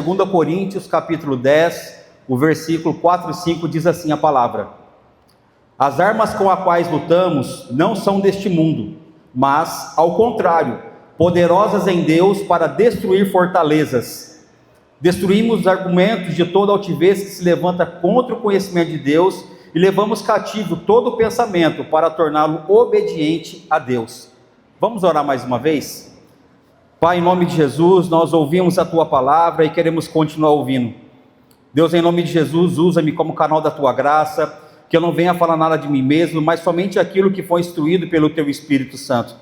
2 Coríntios, capítulo 10, o versículo 4 e 5 diz assim a palavra: as armas com as quais lutamos não são deste mundo, mas, ao contrário, poderosas em Deus para destruir fortalezas. Destruímos os argumentos de toda altivez que se levanta contra o conhecimento de Deus e levamos cativo todo pensamento para torná-lo obediente a Deus. Vamos orar mais uma vez? Pai, em nome de Jesus, nós ouvimos a Tua palavra e queremos continuar ouvindo. Deus, em nome de Jesus, usa-me como canal da Tua graça, que eu não venha falar nada de mim mesmo, mas somente aquilo que foi instruído pelo Teu Espírito Santo.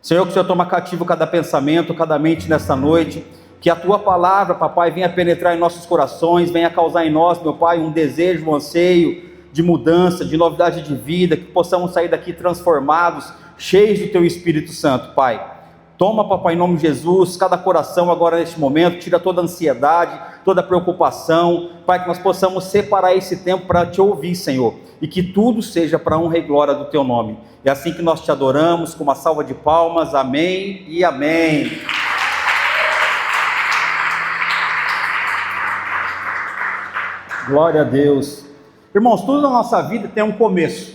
Senhor, que o Senhor toma cativo cada pensamento, cada mente nesta noite, que a Tua palavra, Papai, venha penetrar em nossos corações, venha causar em nós, meu Pai, um desejo, um anseio de mudança, de novidade de vida, que possamos sair daqui transformados, cheios do Teu Espírito Santo, Pai. Toma, Papai, em nome de Jesus, cada coração agora neste momento, tira toda a ansiedade, toda a preocupação, Pai, que nós possamos separar esse tempo para Te ouvir, Senhor, e que tudo seja para a honra e glória do Teu nome. É assim que nós Te adoramos, com uma salva de palmas, amém e amém. Glória a Deus. Irmãos, tudo na nossa vida tem um começo.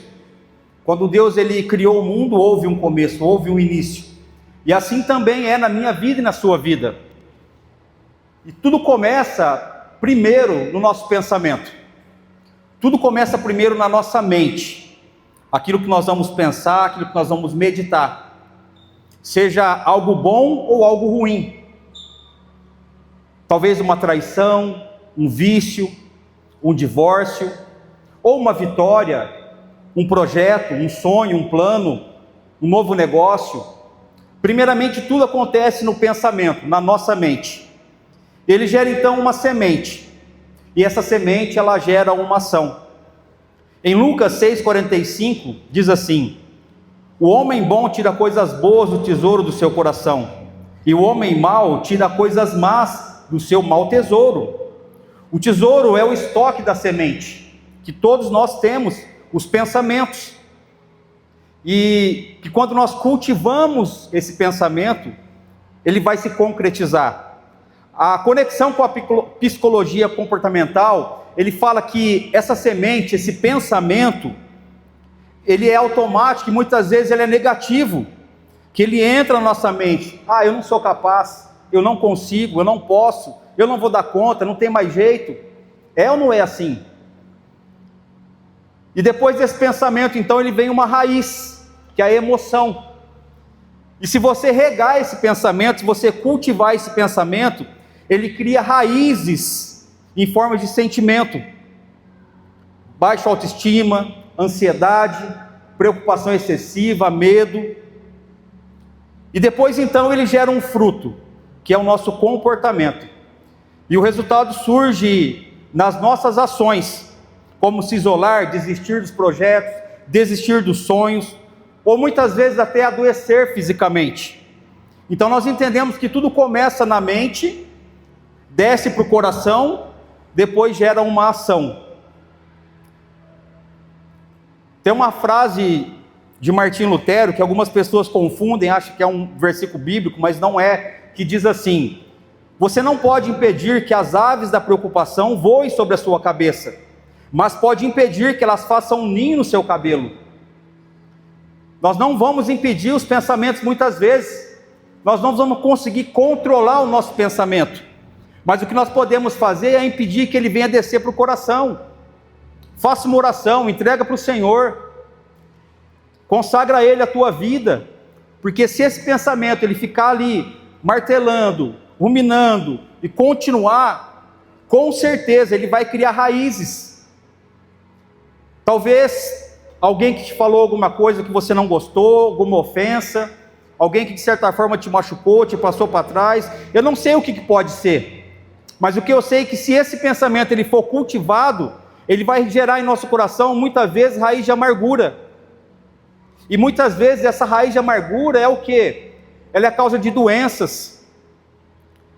Quando Deus ele criou o mundo, houve um começo, houve um início. E assim também é na minha vida e na sua vida. E tudo começa primeiro no nosso pensamento. Tudo começa primeiro na nossa mente. Aquilo que nós vamos pensar, aquilo que nós vamos meditar. Seja algo bom ou algo ruim. Talvez uma traição, um vício, um divórcio, ou uma vitória, um projeto, um sonho, um plano, um novo negócio. Primeiramente, tudo acontece no pensamento, na nossa mente. Ele gera então uma semente, e essa semente ela gera uma ação. Em Lucas 6,45 diz assim: o homem bom tira coisas boas do tesouro do seu coração, e o homem mau tira coisas más do seu mau tesouro. O tesouro é o estoque da semente, que todos nós temos, os pensamentos. E que quando nós cultivamos esse pensamento, ele vai se concretizar. A conexão com a psicologia comportamental, ele fala que essa semente, esse pensamento, ele é automático e muitas vezes ele é negativo, que ele entra na nossa mente: eu não sou capaz, eu não consigo, eu não posso, eu não vou dar conta, não tem mais jeito. É ou não é assim? E depois desse pensamento, então, ele vem uma raiz, que é a emoção. E se você regar esse pensamento, se você cultivar esse pensamento, ele cria raízes em forma de sentimento. Baixa autoestima, ansiedade, preocupação excessiva, medo. E depois, então, ele gera um fruto, que é o nosso comportamento. E o resultado surge nas nossas ações, como se isolar, desistir dos projetos, desistir dos sonhos, ou muitas vezes até adoecer fisicamente. Então nós entendemos que tudo começa na mente, desce para o coração, depois gera uma ação. Tem uma frase de Martinho Lutero, que algumas pessoas confundem, acham que é um versículo bíblico, mas não é, que diz assim: você não pode impedir que as aves da preocupação voem sobre a sua cabeça, mas pode impedir que elas façam um ninho no seu cabelo. Nós não vamos impedir os pensamentos muitas vezes, nós não vamos conseguir controlar o nosso pensamento, mas o que nós podemos fazer é impedir que ele venha descer para o coração. Faça uma oração, entrega para o Senhor, consagra a Ele a tua vida, porque se esse pensamento ele ficar ali martelando, ruminando e continuar, com certeza ele vai criar raízes. Talvez alguém que te falou alguma coisa que você não gostou, alguma ofensa, alguém que de certa forma te machucou, te passou para trás. Eu não sei o que pode ser, mas o que eu sei é que se esse pensamento ele for cultivado, ele vai gerar em nosso coração muitas vezes raiz de amargura. E muitas vezes essa raiz de amargura é o quê? Ela é a causa de doenças,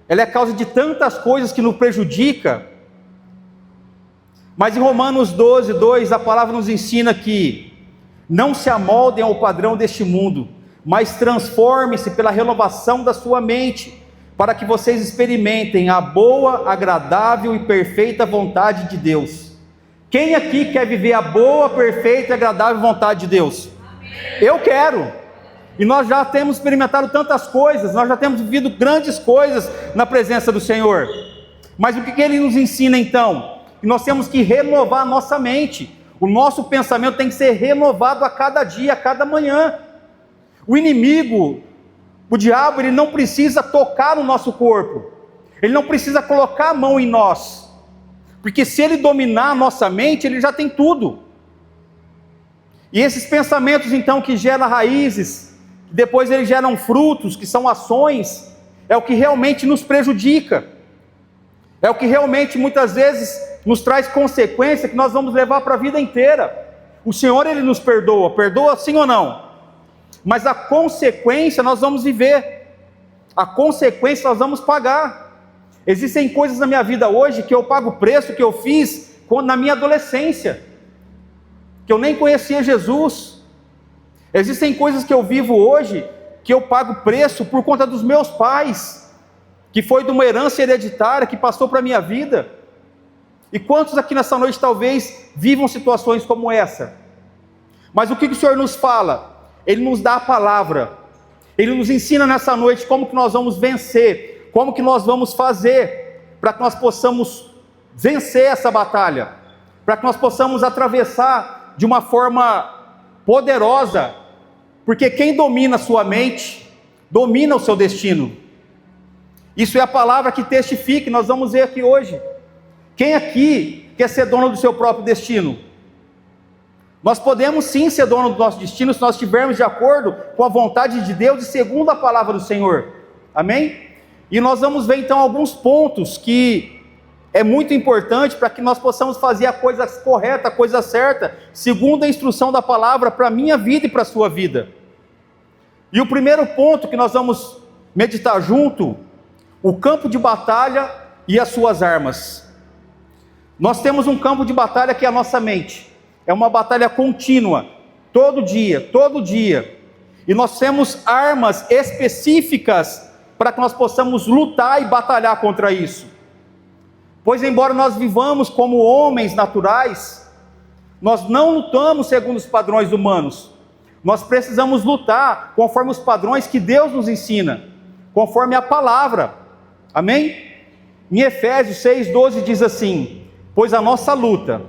ela é a causa de tantas coisas que nos prejudicam. Mas em Romanos 12:2, a palavra nos ensina que não se amoldem ao padrão deste mundo, mas transforme-se pela renovação da sua mente, para que vocês experimentem a boa, agradável e perfeita vontade de Deus. Quem aqui quer viver a boa, perfeita e agradável vontade de Deus? Eu quero. E nós já temos experimentado tantas coisas, nós já temos vivido grandes coisas na presença do Senhor. Mas o que Ele nos ensina então? Que nós temos que renovar a nossa mente. O nosso pensamento tem que ser renovado a cada dia, a cada manhã. O inimigo, o diabo, ele não precisa tocar no nosso corpo. Ele não precisa colocar a mão em nós. Porque se ele dominar a nossa mente, ele já tem tudo. E esses pensamentos então que geram raízes, depois eles geram frutos, que são ações, é o que realmente nos prejudica. É o que realmente muitas vezes nos traz consequência que nós vamos levar para a vida inteira. O Senhor, Ele nos perdoa sim ou não? Mas a consequência nós vamos viver, a consequência nós vamos pagar. Existem coisas na minha vida hoje que eu pago o preço que eu fiz na minha adolescência, que eu nem conhecia Jesus. Existem coisas que eu vivo hoje que eu pago preço por conta dos meus pais, que foi de uma herança hereditária que passou para a minha vida. E quantos aqui nessa noite talvez vivam situações como essa? Mas o que o Senhor nos fala? Ele nos dá a palavra. Ele nos ensina nessa noite como que nós vamos vencer, como que nós vamos fazer para que nós possamos vencer essa batalha, para que nós possamos atravessar de uma forma poderosa, porque quem domina a sua mente, domina o seu destino. Isso é a palavra que testifica, e nós vamos ver aqui hoje. Quem aqui quer ser dono do seu próprio destino? Nós podemos sim ser dono do nosso destino, se nós estivermos de acordo com a vontade de Deus e segundo a palavra do Senhor. Amém? E nós vamos ver então alguns pontos que é muito importante para que nós possamos fazer a coisa correta, a coisa certa, segundo a instrução da palavra para a minha vida e para a sua vida. E o primeiro ponto que nós vamos meditar junto, o campo de batalha e as suas armas. Nós temos um campo de batalha que é a nossa mente. É uma batalha contínua, todo dia. E nós temos armas específicas para que nós possamos lutar e batalhar contra isso. Pois embora nós vivamos como homens naturais, nós não lutamos segundo os padrões humanos. Nós precisamos lutar conforme os padrões que Deus nos ensina, conforme a palavra. Amém? Em Efésios 6,12 diz assim: pois a nossa luta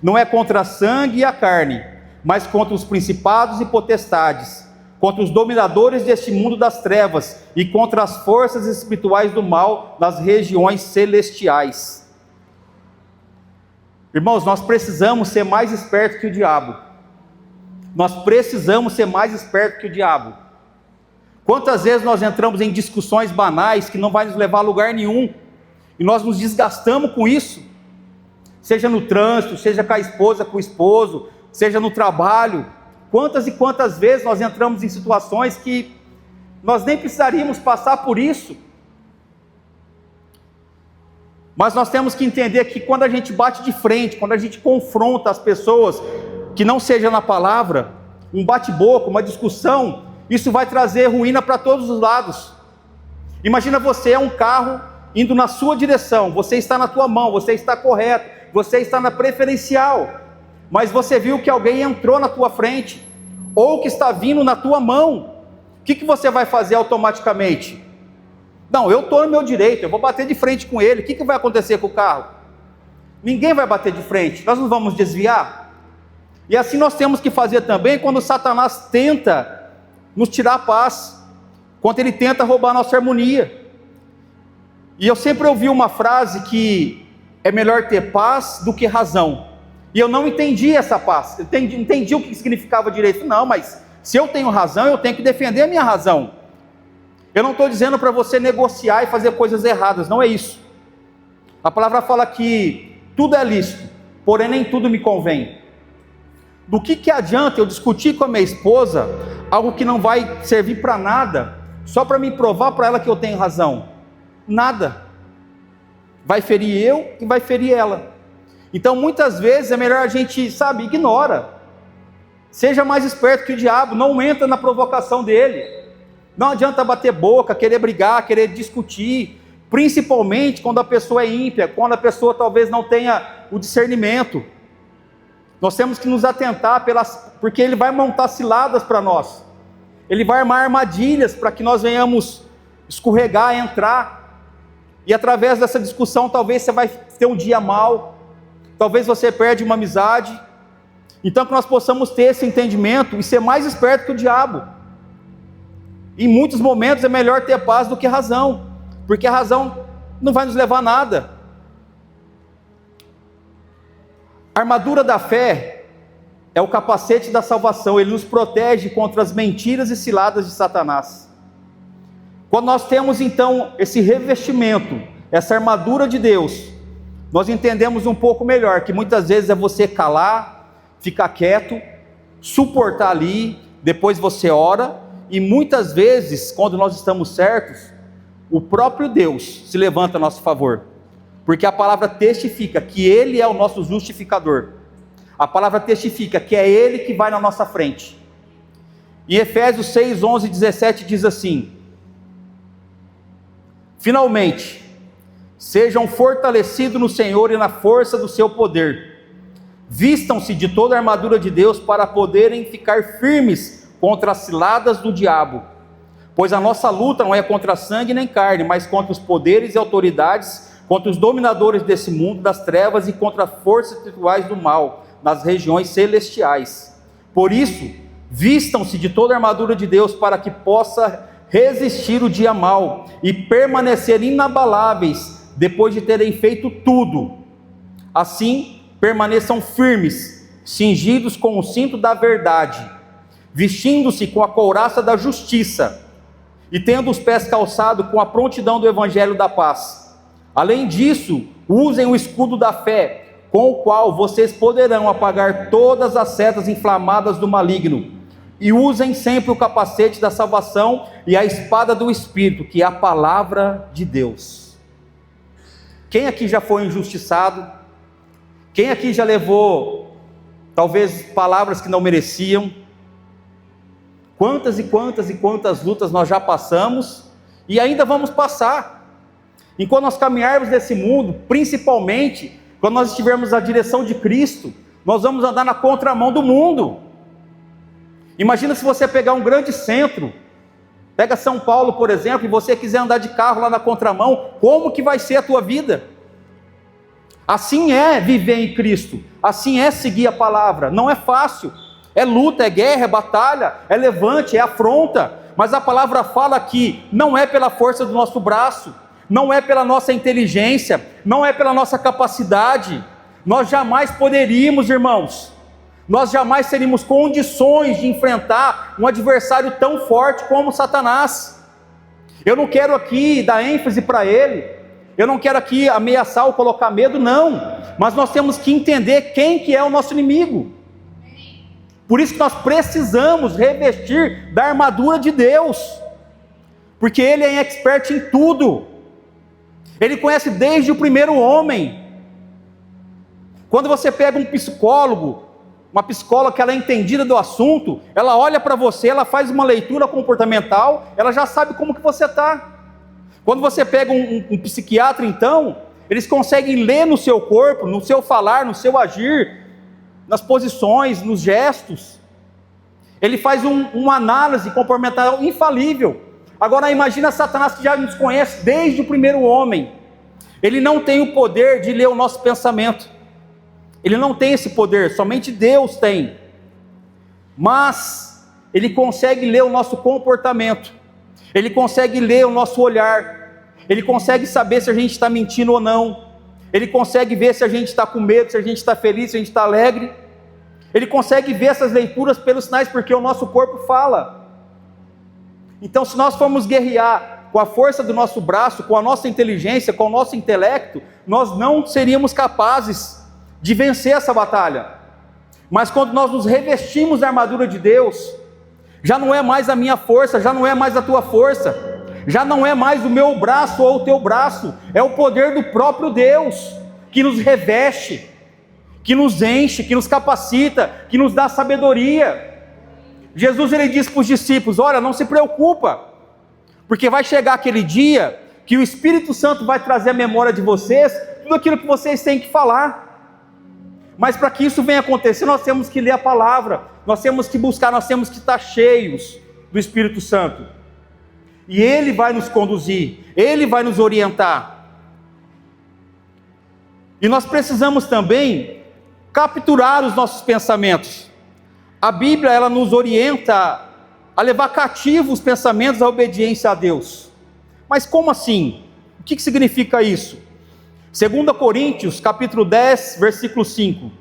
não é contra a sangue e a carne, mas contra os principados e potestades, contra os dominadores deste mundo das trevas e contra as forças espirituais do mal nas regiões celestiais. Irmãos, nós precisamos ser mais espertos que o diabo. Nós precisamos ser mais espertos que o diabo. Quantas vezes nós entramos em discussões banais que não vai nos levar a lugar nenhum, e nós nos desgastamos com isso, seja no trânsito, seja com a esposa, com o esposo, seja no trabalho. Quantas e quantas vezes nós entramos em situações que nós nem precisaríamos passar por isso. Mas nós temos que entender que quando a gente bate de frente, quando a gente confronta as pessoas, que não seja na palavra, um bate-boca, uma discussão, isso vai trazer ruína para todos os lados. Imagina você é um carro indo na sua direção, você está na tua mão, você está correto, você está na preferencial, mas você viu que alguém entrou na tua frente, ou que está vindo na tua mão. O que você vai fazer automaticamente? Não, eu estou no meu direito, eu vou bater de frente com ele. O que vai acontecer com o carro? Ninguém vai bater de frente, nós não vamos desviar. E assim nós temos que fazer também quando Satanás tenta nos tirar a paz, quando ele tenta roubar a nossa harmonia. E eu sempre ouvi uma frase que é melhor ter paz do que razão. E eu não entendi essa paz, eu entendi o que significava direito. Não, mas se eu tenho razão, eu tenho que defender a minha razão. Eu não estou dizendo para você negociar e fazer coisas erradas, não é isso. A palavra fala que tudo é lícito, porém nem tudo me convém. Do que adianta eu discutir com a minha esposa algo que não vai servir para nada, só para me provar para ela que eu tenho razão? Nada. Vai ferir eu e vai ferir ela. Então muitas vezes é melhor a gente, ignora. Seja mais esperto que o diabo, não entra na provocação dele. Não adianta bater boca, querer brigar, querer discutir, principalmente quando a pessoa é ímpia, quando a pessoa talvez não tenha o discernimento. Nós temos que nos atentar, porque ele vai montar ciladas para nós. Ele vai armar armadilhas para que nós venhamos escorregar, entrar. E através dessa discussão, talvez você vai ter um dia mal. Talvez você perde uma amizade. Então que nós possamos ter esse entendimento e ser mais esperto que o diabo. Em muitos momentos é melhor ter paz do que razão, porque a razão não vai nos levar a nada. A armadura da fé é o capacete da salvação, ele nos protege contra as mentiras e ciladas de Satanás. Quando nós temos então esse revestimento, essa armadura de Deus, nós entendemos um pouco melhor, que muitas vezes é você calar, ficar quieto, suportar ali, depois você ora, e muitas vezes, quando nós estamos certos, o próprio Deus se levanta a nosso favor, porque a palavra testifica que Ele é o nosso justificador, a palavra testifica que é Ele que vai na nossa frente. Em Efésios 6, 11 e 17 diz assim: finalmente, sejam fortalecidos no Senhor e na força do seu poder, vistam-se de toda a armadura de Deus para poderem ficar firmes contra as ciladas do diabo, pois a nossa luta não é contra sangue nem carne, mas contra os poderes e autoridades, contra os dominadores desse mundo das trevas e contra as forças espirituais do mal, nas regiões celestiais. Por isso, vistam-se de toda a armadura de Deus para que possa resistir o dia mau e permanecer inabaláveis depois de terem feito tudo. Assim, permaneçam firmes, cingidos com o cinto da verdade, vestindo-se com a couraça da justiça e tendo os pés calçados com a prontidão do evangelho da paz. Além disso, usem o escudo da fé, com o qual vocês poderão apagar todas as setas inflamadas do maligno, e usem sempre o capacete da salvação e a espada do Espírito, que é a palavra de Deus. Quem aqui já foi injustiçado? Quem aqui já levou, talvez, palavras que não mereciam? Quantas e quantas e quantas lutas nós já passamos e ainda vamos passar. Enquanto nós caminharmos nesse mundo, principalmente quando nós estivermos na direção de Cristo, nós vamos andar na contramão do mundo. Imagina se você pegar um grande centro, pega São Paulo, por exemplo, e você quiser andar de carro lá na contramão, como que vai ser a tua vida? Assim é viver em Cristo, assim é seguir a palavra, não é fácil. É luta, é guerra, é batalha, é levante, é afronta, mas a palavra fala que não é pela força do nosso braço, não é pela nossa inteligência, não é pela nossa capacidade. Nós jamais poderíamos, irmãos, nós jamais teríamos condições de enfrentar um adversário tão forte como Satanás. Eu não quero aqui dar ênfase para ele, eu não quero aqui ameaçar ou colocar medo, não, mas nós temos que entender quem que é o nosso inimigo. Por isso que nós precisamos revestir da armadura de Deus, porque Ele é expert em tudo, Ele conhece desde o primeiro homem. Quando você pega um psicólogo, uma psicóloga que ela é entendida do assunto, ela olha para você, ela faz uma leitura comportamental, ela já sabe como que você está. Quando você pega um psiquiatra, então, eles conseguem ler no seu corpo, no seu falar, no seu agir, nas posições, nos gestos. Ele faz uma análise comportamental infalível. Agora imagina Satanás, que já nos conhece desde o primeiro homem. Ele não tem o poder de ler o nosso pensamento. Ele não tem esse poder, somente Deus tem. Mas ele consegue ler o nosso comportamento. Ele consegue ler o nosso olhar. Ele consegue saber se a gente está mentindo ou não. Ele consegue ver se a gente está com medo, se a gente está feliz, se a gente está alegre. Ele consegue ver essas leituras pelos sinais, porque o nosso corpo fala. Então, se nós formos guerrear com a força do nosso braço, com a nossa inteligência, com o nosso intelecto, nós não seríamos capazes de vencer essa batalha. Mas quando nós nos revestimos da armadura de Deus, já não é mais a minha força, já não é mais a tua força, já não é mais o meu braço ou o teu braço, é o poder do próprio Deus, que nos reveste, que nos enche, que nos capacita, que nos dá sabedoria. Jesus, ele disse para os discípulos: olha, não se preocupa, Porque vai chegar aquele dia que o Espírito Santo vai trazer à memória de vocês tudo aquilo que vocês têm que falar. Mas para que isso venha acontecer, nós temos que ler a palavra, nós temos que buscar, nós temos que estar cheios do Espírito Santo. E Ele vai nos conduzir, Ele vai nos orientar. E nós precisamos também capturar os nossos pensamentos. A Bíblia, ela nos orienta a levar cativos os pensamentos à obediência a Deus. Mas como assim? O que significa isso? 2 Coríntios, capítulo 10, versículo 5.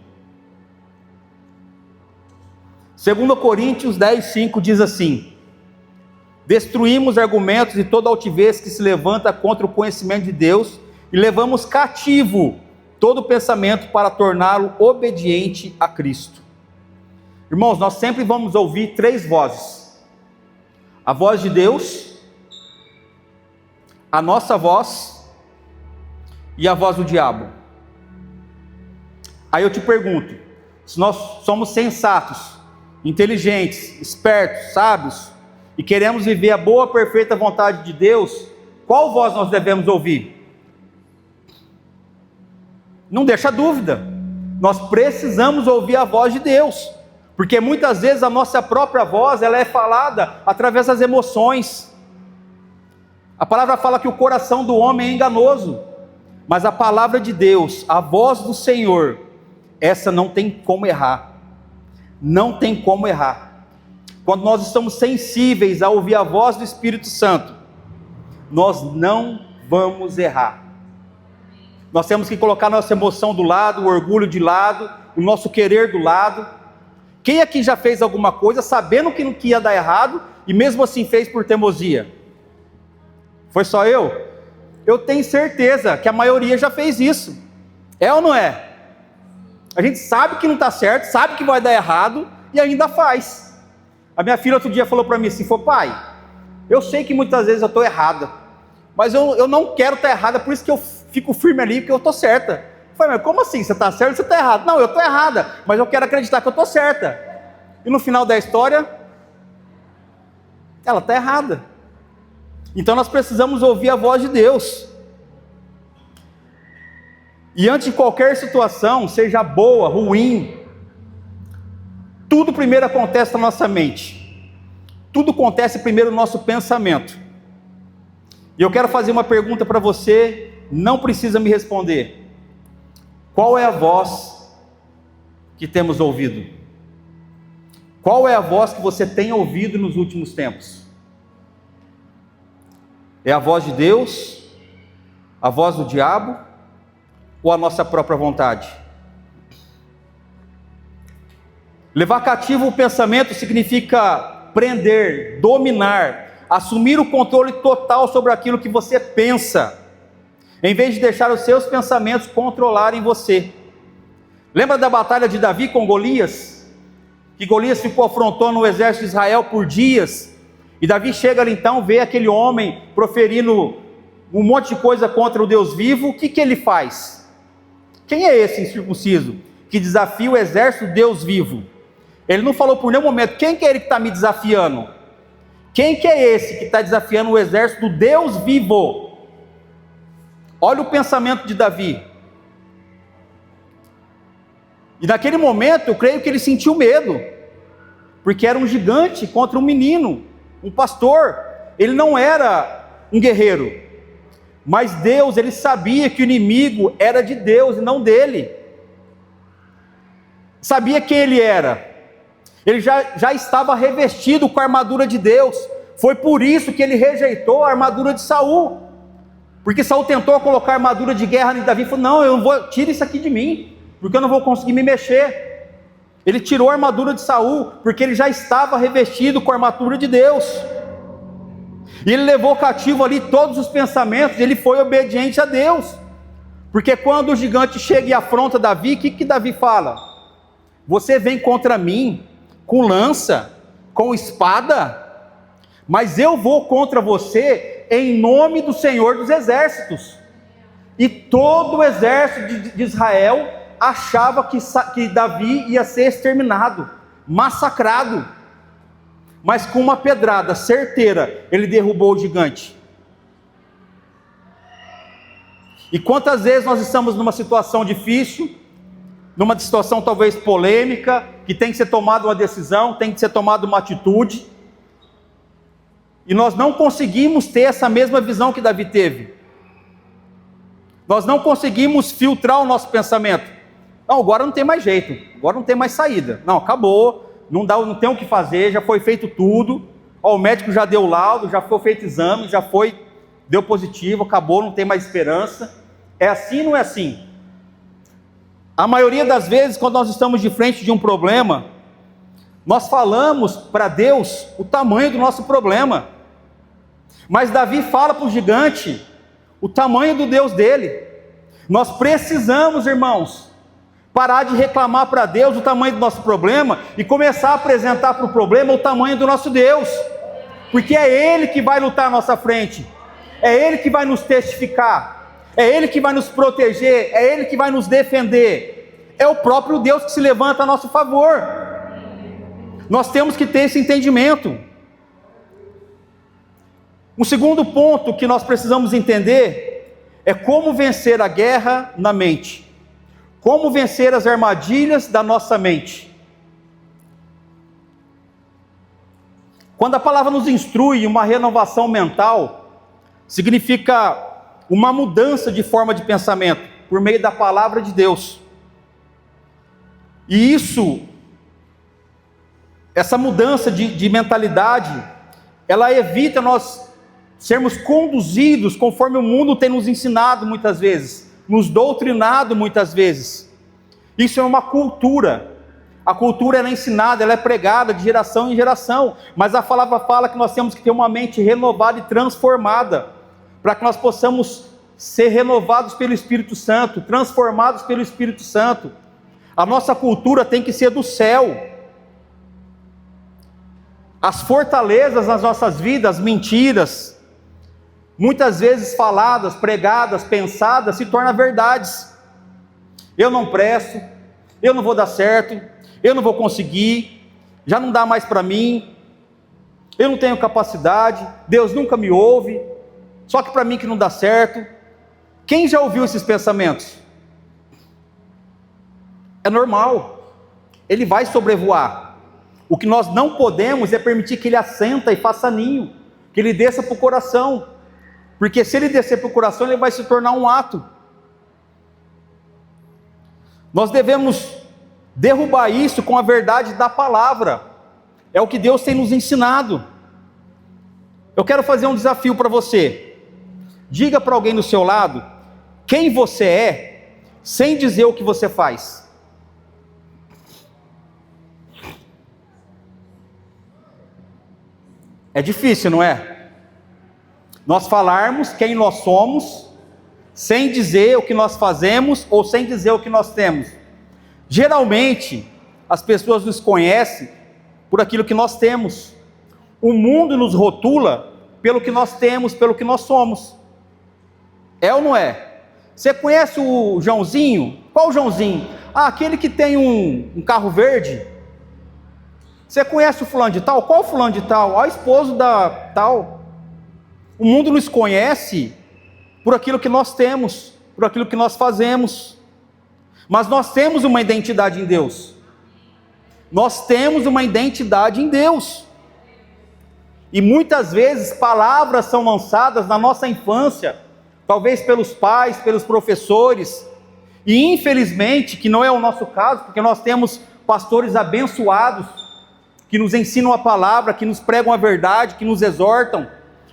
2 Coríntios 10, 5 diz assim: destruímos argumentos e toda altivez que se levanta contra o conhecimento de Deus, e levamos cativo todo pensamento para torná-lo obediente a Cristo. Irmãos, nós sempre vamos ouvir três vozes: a voz de Deus, a nossa voz e a voz do diabo. Aí eu te pergunto, se nós somos sensatos, inteligentes, espertos, sábios, e queremos viver a boa, perfeita vontade de Deus, qual voz nós devemos ouvir? Não deixa dúvida, nós precisamos ouvir a voz de Deus, porque muitas vezes a nossa própria voz, ela é falada através das emoções. A palavra fala que o coração do homem é enganoso, mas a palavra de Deus, a voz do Senhor, essa não tem como errar, não tem como errar. Quando nós estamos sensíveis a ouvir a voz do Espírito Santo, nós não vamos errar. Nós temos que colocar nossa emoção do lado, o orgulho de lado, o nosso querer do lado. Quem aqui já fez alguma coisa sabendo que ia dar errado e mesmo assim fez por teimosia? Foi só eu? Eu tenho certeza que a maioria já fez isso. É ou não é? A gente sabe que não está certo, sabe que vai dar errado e ainda faz. A minha filha outro dia falou para mim assim, pai, eu sei que muitas vezes eu estou errada, mas eu não quero estar errada, por isso que eu fico firme ali, porque eu estou certa. Eu falei, mas como assim? Você está certo ou você está errado? Não, eu estou errada, mas eu quero acreditar que eu estou certa. E no final da história, ela está errada. Então nós precisamos ouvir a voz de Deus. E antes de qualquer situação, seja boa, ruim, tudo primeiro acontece na nossa mente. Tudo acontece primeiro no nosso pensamento. E eu quero fazer uma pergunta para você, não precisa me responder. Qual é a voz que temos ouvido? Qual é a voz que você tem ouvido nos últimos tempos? É a voz de Deus, a voz do diabo ou a nossa própria vontade? Levar cativo o pensamento significa prender, dominar, assumir o controle total sobre aquilo que você pensa, em vez de deixar os seus pensamentos controlarem você. Lembra da batalha de Davi com Golias? Que Golias ficou afrontando o exército de Israel por dias, e Davi chega ali então, vê aquele homem proferindo um monte de coisa contra o Deus vivo. O que ele faz? Quem é esse incircunciso que desafia o exército do Deus vivo? Ele não falou por nenhum momento, quem que é ele que está me desafiando? Quem que é esse que está desafiando o exército do Deus vivo? Olha o pensamento de Davi. E naquele momento eu creio que ele sentiu medo, porque era um gigante contra um menino, um pastor. Ele não era um guerreiro, mas Deus, ele sabia que o inimigo era de Deus e não dele. Sabia quem ele era. Ele já estava revestido com a armadura de Deus. Foi por isso que ele rejeitou a armadura de Saul, porque Saul tentou colocar a armadura de guerra em Davi e falou, não, eu não vou, tira isso aqui de mim, porque eu não vou conseguir me mexer. Ele tirou a armadura de Saul, porque ele já estava revestido com a armadura de Deus. E ele levou cativo ali todos os pensamentos, ele foi obediente a Deus. Porque quando o gigante chega e afronta Davi, o que Davi fala? Você vem contra mim com lança, com espada, mas eu vou contra você em nome do Senhor dos Exércitos. E todo o exército de Israel achava que Davi ia ser exterminado, massacrado. mas com uma pedrada certeira, ele derrubou o gigante. E quantas vezes nós estamos numa situação difícil, numa situação talvez polêmica, que tem que ser tomada uma decisão, tem que ser tomada uma atitude, e nós não conseguimos ter essa mesma visão que Davi teve. Nós não conseguimos filtrar o nosso pensamento. Não, agora não tem mais jeito, agora não tem mais saída. Não, acabou, não tem o que fazer, já foi feito tudo. Ó, o médico já deu laudo, já foi feito exame, deu positivo, acabou, não tem mais esperança. É assim ou não é assim? A maioria das vezes, quando nós estamos de frente de um problema, nós falamos para Deus o tamanho do nosso problema. Mas Davi fala para o gigante o tamanho do Deus dele. Nós precisamos, irmãos, parar de reclamar para Deus o tamanho do nosso problema e começar a apresentar para o problema o tamanho do nosso Deus, porque é Ele que vai lutar à nossa frente, é Ele que vai nos testificar, é Ele que vai nos proteger, é Ele que vai nos defender, é o próprio Deus que se levanta a nosso favor. Nós temos que ter esse entendimento. Um segundo ponto que nós precisamos entender é como vencer a guerra na mente. Como vencer as armadilhas da nossa mente. Quando a palavra nos instrui uma renovação mental, significa uma mudança de forma de pensamento, por meio da palavra de Deus. E essa mudança de mentalidade, ela evita nós sermos conduzidos conforme o mundo tem nos ensinado muitas vezes, nos doutrinado muitas vezes. Isso é uma cultura. A cultura ela é ensinada, ela é pregada de geração em geração, mas a palavra fala que nós temos que ter uma mente renovada e transformada, para que nós possamos ser renovados pelo Espírito Santo, transformados pelo Espírito Santo. A nossa cultura tem que ser do céu. As fortalezas nas nossas vidas, mentiras, muitas vezes faladas, pregadas, pensadas, se tornam verdades. Eu não presto, eu não vou dar certo, eu não vou conseguir, já não dá mais para mim, eu não tenho capacidade, Deus nunca me ouve, só que para mim que não dá certo. Quem já ouviu esses pensamentos? É normal, ele vai sobrevoar. O que nós não podemos é permitir que ele assenta e faça ninho, que ele desça para o coração, porque se ele descer para o coração, ele vai se tornar um ato. Nós devemos derrubar isso com a verdade da palavra, é o que Deus tem nos ensinado. Eu quero fazer um desafio para você. Diga para alguém do seu lado quem você é, sem dizer o que você faz. É difícil, não é? Nós falarmos quem nós somos, sem dizer o que nós fazemos, ou sem dizer o que nós temos. Geralmente, as pessoas nos conhecem por aquilo que nós temos. O mundo nos rotula pelo que nós temos, pelo que nós somos. É ou não é? Você conhece o Joãozinho? Qual o Joãozinho? Ah, aquele que tem um carro verde. Você conhece o fulano de tal? Qual o fulano de tal? Ah, o esposo da tal. O mundo nos conhece por aquilo que nós temos, por aquilo que nós fazemos. Mas nós temos uma identidade em Deus. Nós temos uma identidade em Deus. E muitas vezes palavras são lançadas na nossa infância, talvez pelos pais, pelos professores, e infelizmente, que não é o nosso caso, porque nós temos pastores abençoados, que nos ensinam a palavra, que nos pregam a verdade, que nos exortam,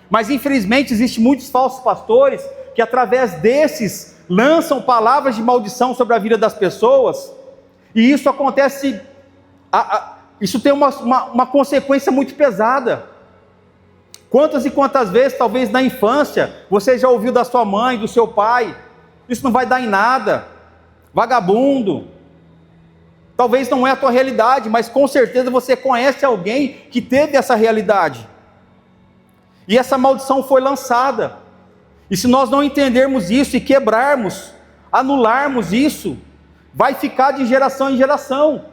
mas infelizmente existem muitos falsos pastores, que através desses, lançam palavras de maldição sobre a vida das pessoas, e isso acontece, isso tem uma consequência muito pesada. Quantas e quantas vezes, talvez na infância, você já ouviu da sua mãe, do seu pai, isso não vai dar em nada, vagabundo. Talvez não é a tua realidade, mas com certeza você conhece alguém que teve essa realidade. E essa maldição foi lançada. E se nós não entendermos isso e quebrarmos, anularmos isso, vai ficar de geração em geração.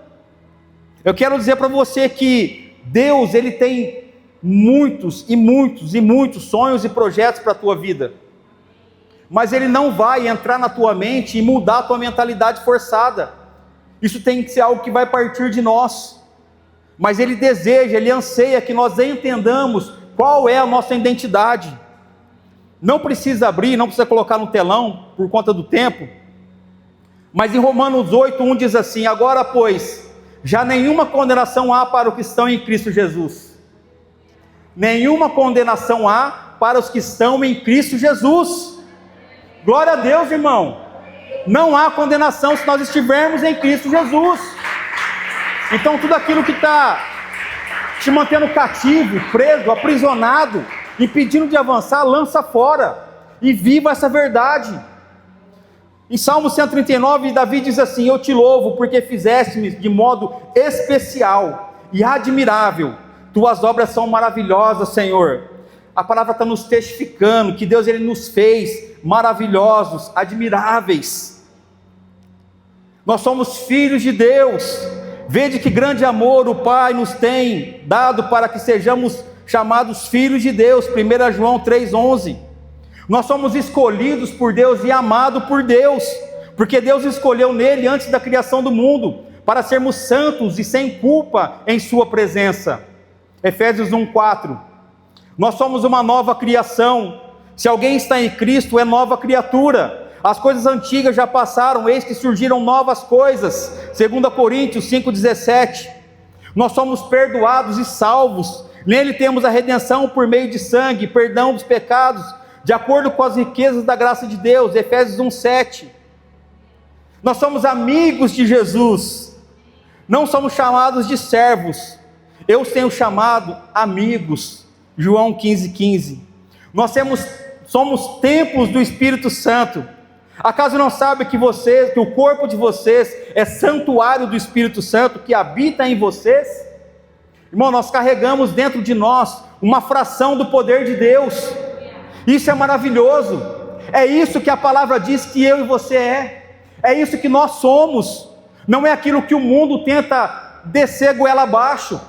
Eu quero dizer para você que Deus, Ele tem muitos e muitos e muitos sonhos e projetos para a tua vida, mas Ele não vai entrar na tua mente e mudar a tua mentalidade forçada. Isso tem que ser algo que vai partir de nós, mas Ele deseja, Ele anseia que nós entendamos qual é a nossa identidade. Não precisa abrir, não precisa colocar no telão, por conta do tempo, mas em Romanos 8:1 diz assim: agora pois, já nenhuma condenação há para os que estão em Cristo Jesus. Nenhuma condenação há para os que estão em Cristo Jesus. Glória a Deus, irmão. Não há condenação se nós estivermos em Cristo Jesus. Então tudo aquilo que está te mantendo cativo, preso, aprisionado, impedindo de avançar, lança fora e viva essa verdade. Em Salmo 139, Davi diz assim: eu te louvo porque fizeste-me de modo especial e admirável. Tuas obras são maravilhosas, Senhor. A palavra está nos testificando que Deus, Ele nos fez maravilhosos, admiráveis. Nós somos filhos de Deus. Vede que grande amor o Pai nos tem dado para que sejamos chamados filhos de Deus. 1 João 3:11. Nós somos escolhidos por Deus e amados por Deus, porque Deus escolheu nele antes da criação do mundo, para sermos santos e sem culpa em sua presença. Efésios 1:4. Nós somos uma nova criação. Se alguém está em Cristo, é nova criatura. As coisas antigas já passaram, eis que surgiram novas coisas. 2 Coríntios 5:17. Nós somos perdoados e salvos. Nele temos a redenção por meio de sangue, perdão dos pecados, de acordo com as riquezas da graça de Deus. Efésios 1:7. Nós somos amigos de Jesus. Não somos chamados de servos. Eu os tenho chamado amigos. João 15:15. Nós somos templos do Espírito Santo. Acaso não sabe que o corpo de vocês é santuário do Espírito Santo que habita em vocês? Irmão, nós carregamos dentro de nós uma fração do poder de Deus. Isso é maravilhoso. É isso que a palavra diz que eu e você é isso que nós somos. Não é aquilo que o mundo tenta descer goela abaixo.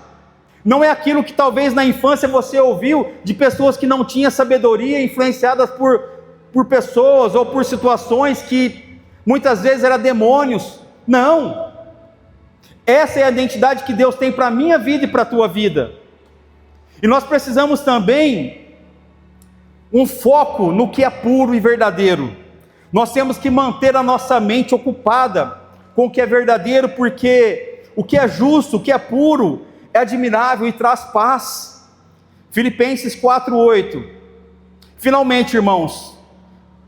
Não é aquilo que talvez na infância você ouviu de pessoas que não tinham sabedoria, influenciadas por pessoas ou por situações que muitas vezes eram demônios. Não. Essa é a identidade que Deus tem para a minha vida e para a tua vida. E nós precisamos também um foco no que é puro e verdadeiro. Nós temos que manter a nossa mente ocupada com o que é verdadeiro, porque o que é justo, o que é puro, é admirável e traz paz. Filipenses 4:8. Finalmente, irmãos,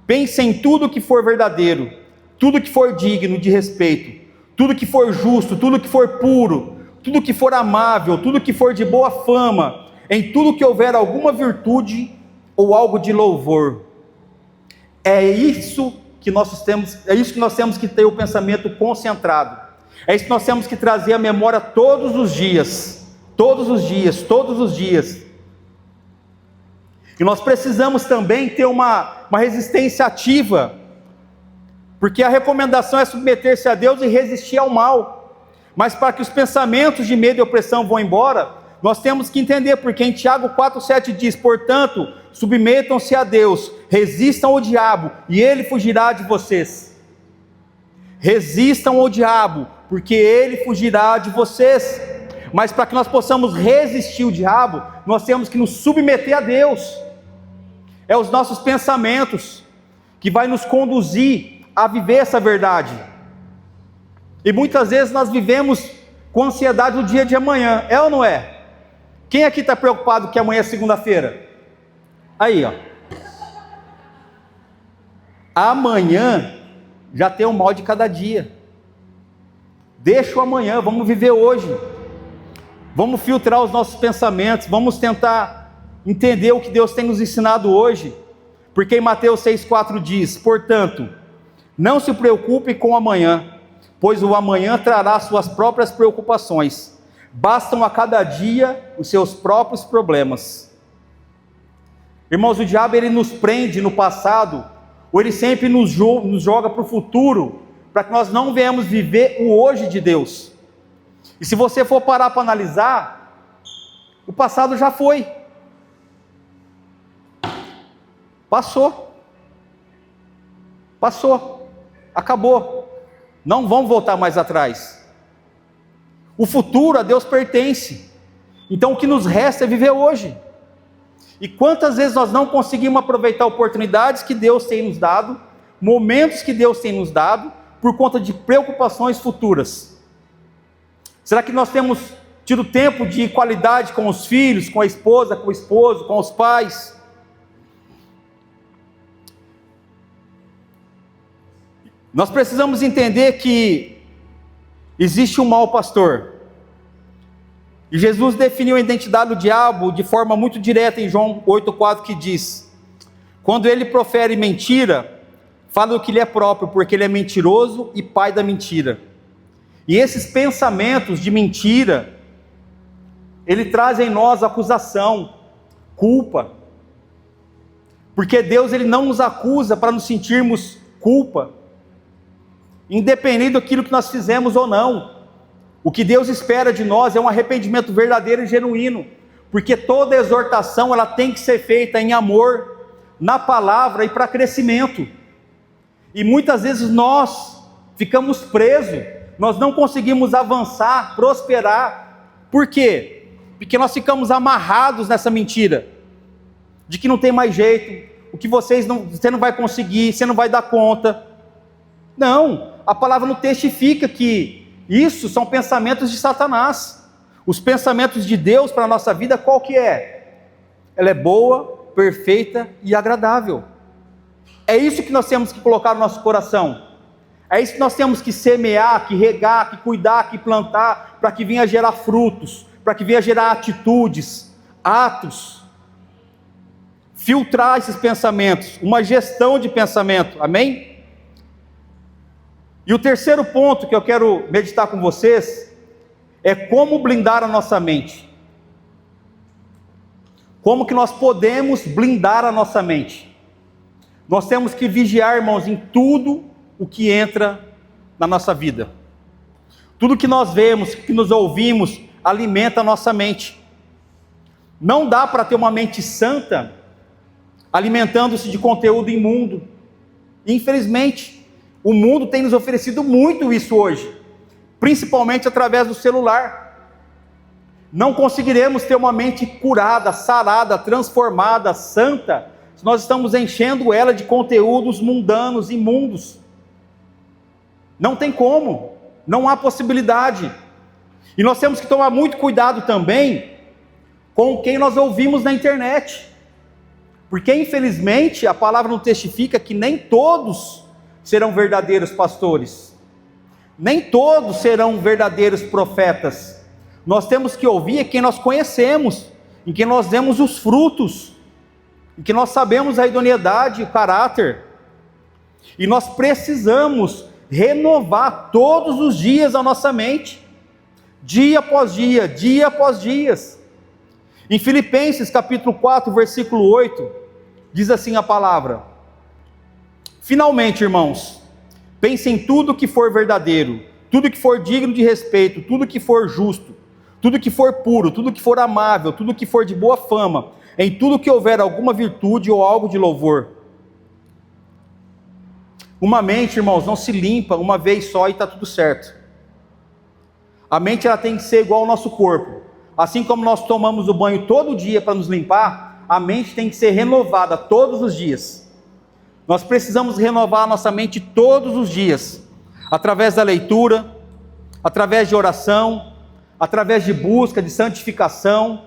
pensem em tudo que for verdadeiro, tudo que for digno de respeito, tudo que for justo, tudo que for puro, tudo que for amável, tudo que for de boa fama, em tudo que houver alguma virtude ou algo de louvor. É isso que nós temos que ter o pensamento concentrado. É isso que nós temos que trazer à memória todos os dias. Todos os dias, todos os dias. E nós precisamos também ter uma resistência ativa, porque a recomendação é submeter-se a Deus e resistir ao mal. Mas para que os pensamentos de medo e opressão vão embora, nós temos que entender, porque em Tiago 4:7 diz: portanto, submetam-se a Deus, resistam ao diabo, e ele fugirá de vocês. Resistam ao diabo, porque ele fugirá de vocês. Mas para que nós possamos resistir ao diabo, nós temos que nos submeter a Deus. É os nossos pensamentos que vai nos conduzir a viver essa verdade. E muitas vezes nós vivemos com ansiedade no dia de amanhã, é ou não é? Quem aqui está preocupado que amanhã é segunda-feira? Aí, ó. Amanhã já tem um mal de cada dia. Deixa o amanhã, vamos viver hoje. Vamos filtrar os nossos pensamentos, vamos tentar entender o que Deus tem nos ensinado hoje. Porque em Mateus 6,4 diz: portanto, não se preocupe com o amanhã, pois o amanhã trará suas próprias preocupações. Bastam a cada dia os seus próprios problemas. Irmãos, o diabo ele nos prende no passado, ou ele sempre nos joga para o futuro, para que nós não venhamos viver o hoje de Deus. E se você for parar para analisar, O passado já foi. Passou. Passou. Acabou. Não vamos voltar mais atrás. O futuro a Deus pertence. Então o que nos resta é viver hoje. E quantas vezes nós não conseguimos aproveitar oportunidades que Deus tem nos dado, momentos que Deus tem nos dado, por conta de preocupações futuras? Será que nós temos tido tempo de qualidade com os filhos, com a esposa, com o esposo, com os pais? Nós precisamos entender que existe um mau pastor. E Jesus definiu a identidade do diabo de forma muito direta em João 8,4, que diz: quando ele profere mentira, fala do que lhe é próprio, porque ele é mentiroso e pai da mentira. E esses pensamentos de mentira, ele traz em nós acusação, culpa. Porque Deus, ele não nos acusa para nos sentirmos culpa, independente daquilo que nós fizemos ou não. O que Deus espera de nós é um arrependimento verdadeiro e genuíno, porque toda exortação ela tem que ser feita em amor, na palavra e para crescimento. E muitas vezes nós ficamos presos, nós não conseguimos avançar, prosperar. Por quê? Porque nós ficamos amarrados nessa mentira, de que não tem mais jeito, o que você não vai conseguir, você não vai dar conta. Não, a palavra não testifica que isso são pensamentos de Satanás. Os pensamentos de Deus para a nossa vida, qual que é? Ela é boa, perfeita e agradável. É isso que nós temos que colocar no nosso coração. É isso que nós temos que semear, que regar, que cuidar, que plantar, para que venha gerar frutos, para que venha gerar atitudes, atos. Filtrar esses pensamentos, uma gestão de pensamento, amém? E o terceiro ponto que eu quero meditar com vocês é como blindar a nossa mente. Como que nós podemos blindar a nossa mente? Nós temos que vigiar, irmãos, em tudo o que entra na nossa vida. Tudo que nós vemos, que nos ouvimos, alimenta a nossa mente. Não dá para ter uma mente santa alimentando-se de conteúdo imundo. Infelizmente, o mundo tem nos oferecido muito isso hoje, principalmente através do celular. Não conseguiremos ter uma mente curada, sarada, transformada, santa, se nós estamos enchendo ela de conteúdos mundanos, imundos. Não tem como, não há possibilidade. E nós temos que tomar muito cuidado também com quem nós ouvimos na internet, porque infelizmente a palavra não testifica que nem todos serão verdadeiros pastores, nem todos serão verdadeiros profetas. Nós temos que ouvir quem nós conhecemos, em quem nós vemos os frutos, em que nós sabemos a idoneidade, o caráter. E nós precisamos renovar todos os dias a nossa mente, dia após dia, dia após dias. Em Filipenses capítulo 4, versículo 8, diz assim a palavra: finalmente, irmãos, pensem em tudo que for verdadeiro, tudo que for digno de respeito, tudo que for justo, tudo que for puro, tudo que for amável, tudo que for de boa fama, em tudo que houver alguma virtude ou algo de louvor. Uma mente, irmãos, não se limpa uma vez só e está tudo certo. A mente ela tem que ser igual ao nosso corpo. Assim como nós tomamos o banho todo dia para nos limpar, a mente tem que ser renovada todos os dias. Nós precisamos renovar a nossa mente todos os dias, através da leitura, através de oração, através de busca, de santificação,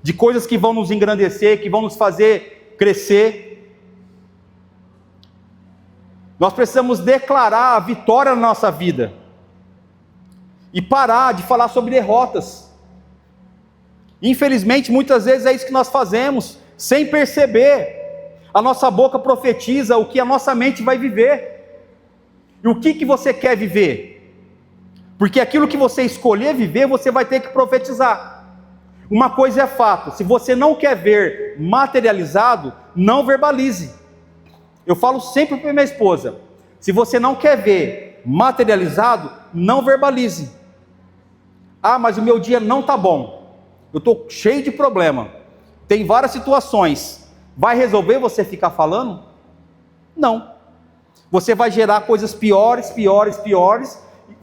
de coisas que vão nos engrandecer, que vão nos fazer crescer. Nós precisamos declarar a vitória na nossa vida, e parar de falar sobre derrotas. Infelizmente, muitas vezes é isso que nós fazemos, sem perceber. A nossa boca profetiza o que a nossa mente vai viver. E o que você quer viver? Porque aquilo que você escolher viver, você vai ter que profetizar. Uma coisa é fato: se você não quer ver materializado, não verbalize. Eu falo sempre para minha esposa: se você não quer ver materializado, não verbalize. Ah, mas o meu dia não está bom. eu estou cheio de problema, tem várias situações, vai resolver você ficar falando? Não. Você vai gerar coisas piores,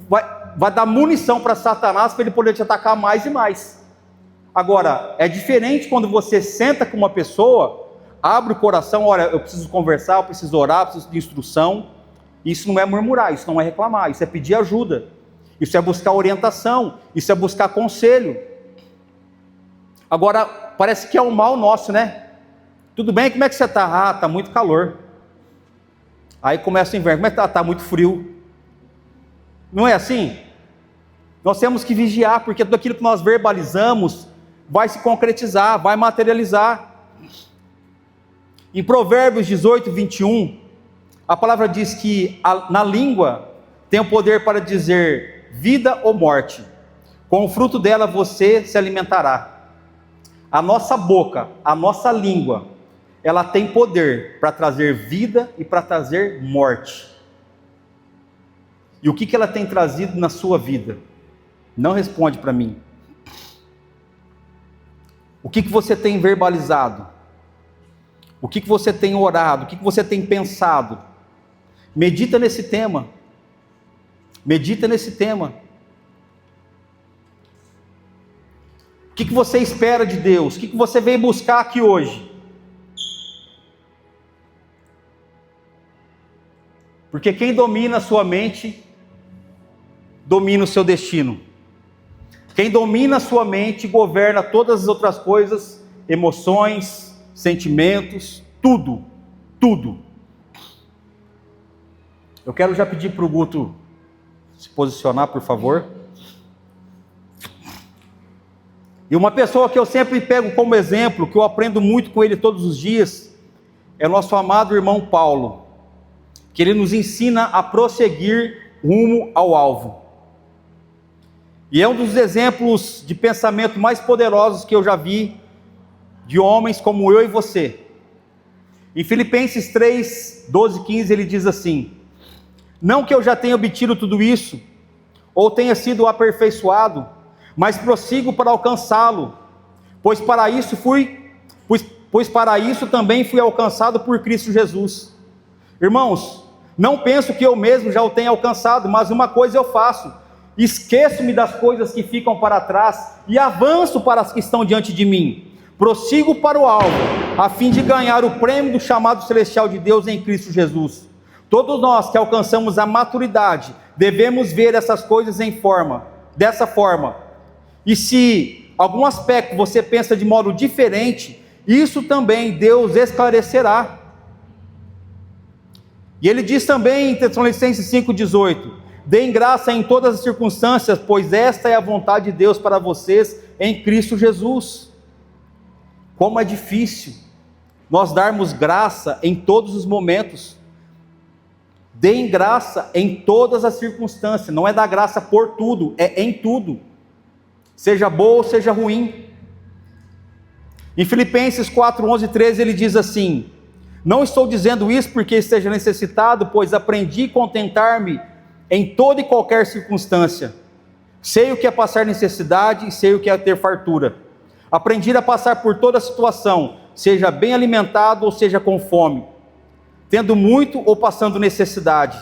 vai dar munição para Satanás, para ele poder te atacar mais e mais. Agora, é diferente quando você senta com uma pessoa, abre o coração, olha, eu preciso conversar, eu preciso orar, eu preciso de instrução. Isso não é murmurar, isso não é reclamar, isso é pedir ajuda, isso é buscar orientação, isso é buscar conselho. Agora, parece que é um mal nosso, né? Tudo bem, como é que você está? Ah, está muito calor. Aí começa o inverno, como é que está? Está muito frio. Não é assim? Nós temos que vigiar, porque tudo aquilo que nós verbalizamos vai se concretizar, vai materializar. Em Provérbios 18, 21, a palavra diz que na língua tem o poder para dizer vida ou morte. Com o fruto dela você se alimentará. A nossa boca, a nossa língua, ela tem poder para trazer vida e para trazer morte. E o que ela tem trazido na sua vida? Não responde para mim. O que você tem verbalizado? O que você tem orado? O que você tem pensado? Medita nesse tema. Medita nesse tema. O que você espera de Deus? O que você veio buscar aqui hoje? Porque quem domina a sua mente, domina o seu destino. Quem domina a sua mente, governa todas as outras coisas, emoções, sentimentos, tudo. Eu quero já pedir para o Guto se posicionar, por favor. E uma pessoa que eu sempre pego como exemplo, que eu aprendo muito com ele todos os dias, é o nosso amado irmão Paulo, que ele nos ensina a prosseguir rumo ao alvo. E é um dos exemplos de pensamento mais poderosos que eu já vi, de homens como eu e você. Em Filipenses 3, 12, 15, ele diz assim: não que eu já tenha obtido tudo isso, ou tenha sido aperfeiçoado, mas prossigo para alcançá-lo, pois para isso também fui alcançado por Cristo Jesus. Irmãos, não penso que eu mesmo já o tenha alcançado, mas uma coisa eu faço: esqueço-me das coisas que ficam para trás e avanço para as que estão diante de mim. Prossigo para o alvo, a fim de ganhar o prêmio do chamado celestial de Deus em Cristo Jesus. Todos nós que alcançamos a maturidade, devemos ver essas coisas dessa forma. E se algum aspecto você pensa de modo diferente, isso também Deus esclarecerá. E ele diz também em Tessalonicenses 5,18: deem graça em todas as circunstâncias, pois esta é a vontade de Deus para vocês em Cristo Jesus. Como é difícil nós darmos graça em todos os momentos. Deem graça em todas as circunstâncias. Não é dar graça por tudo, é em tudo, seja boa ou seja ruim. Em Filipenses 4, 11 e 13 ele diz assim: não estou dizendo isso porque esteja necessitado, pois aprendi a contentar-me em toda e qualquer circunstância. Sei o que é passar necessidade e sei o que é ter fartura. Aprendi a passar por toda situação, seja bem alimentado ou seja com fome, tendo muito ou passando necessidade,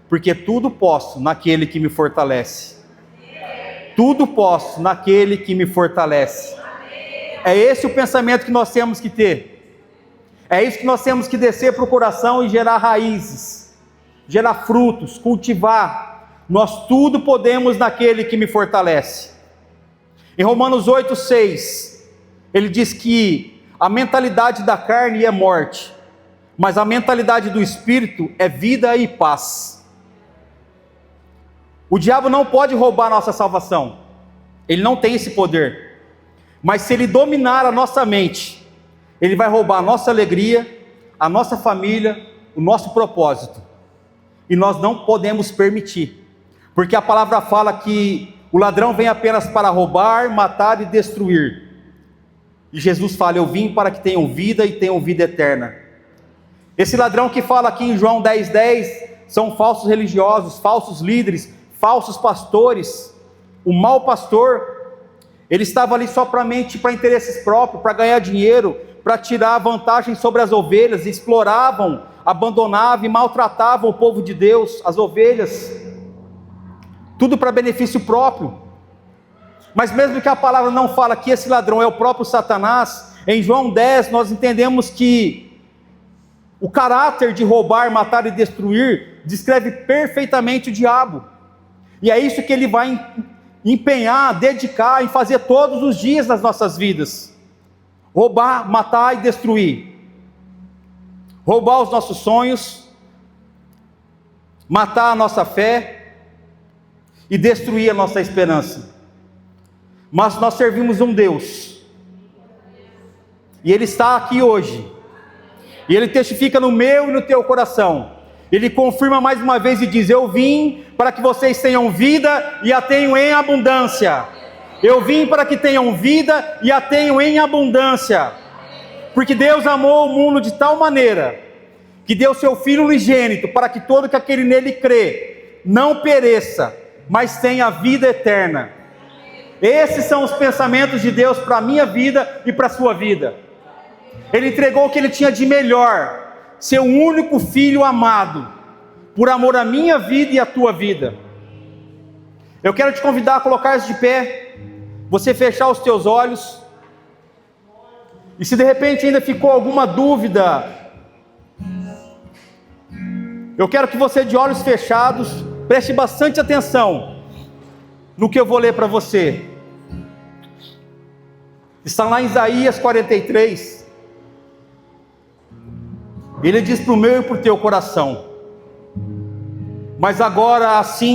porque tudo posso naquele que me fortalece. Tudo posso naquele que me fortalece. É esse o pensamento que nós temos que ter. É isso que nós temos que descer para o coração e gerar raízes, gerar frutos, cultivar. Nós tudo podemos naquele que me fortalece. Em Romanos 8, 6, ele diz que a mentalidade da carne é morte, mas a mentalidade do Espírito é vida e paz. O diabo não pode roubar a nossa salvação, ele não tem esse poder, mas se ele dominar a nossa mente, ele vai roubar a nossa alegria, a nossa família, o nosso propósito, e nós não podemos permitir, porque a palavra fala que o ladrão vem apenas para roubar, matar e destruir, e Jesus fala: eu vim para que tenham vida e tenham vida eterna. Esse ladrão que fala aqui em João 10, 10, são falsos religiosos, falsos líderes, falsos pastores, o mau pastor. Ele estava ali somente para interesses próprios, para ganhar dinheiro, para tirar vantagem sobre as ovelhas. Exploravam, abandonavam e maltratavam o povo de Deus, as ovelhas, tudo para benefício próprio. Mas mesmo que a palavra não fala que esse ladrão é o próprio Satanás, em João 10 nós entendemos que o caráter de roubar, matar e destruir descreve perfeitamente o diabo. E é isso que ele vai empenhar, dedicar em fazer todos os dias nas nossas vidas: roubar, matar e destruir. Roubar os nossos sonhos, matar a nossa fé e destruir a nossa esperança. Mas nós servimos um Deus, e Ele está aqui hoje, e Ele testifica no meu e no teu coração. Ele confirma mais uma vez e diz: eu vim para que vocês tenham vida e a tenham em abundância. Eu vim para que tenham vida e a tenham em abundância. Porque Deus amou o mundo de tal maneira que deu seu Filho unigênito, para que todo que aquele nele crê não pereça, mas tenha vida eterna. Esses são os pensamentos de Deus para a minha vida e para a sua vida. Ele entregou o que Ele tinha de melhor, seu único Filho amado, por amor à minha vida e à tua vida. Eu quero te convidar a colocar-se de pé, você fechar os teus olhos, e se de repente ainda ficou alguma dúvida, eu quero que você, de olhos fechados, preste bastante atenção no que eu vou ler para você. Está lá em Isaías 43. Ele diz para o meu e para o teu coração: mas agora assim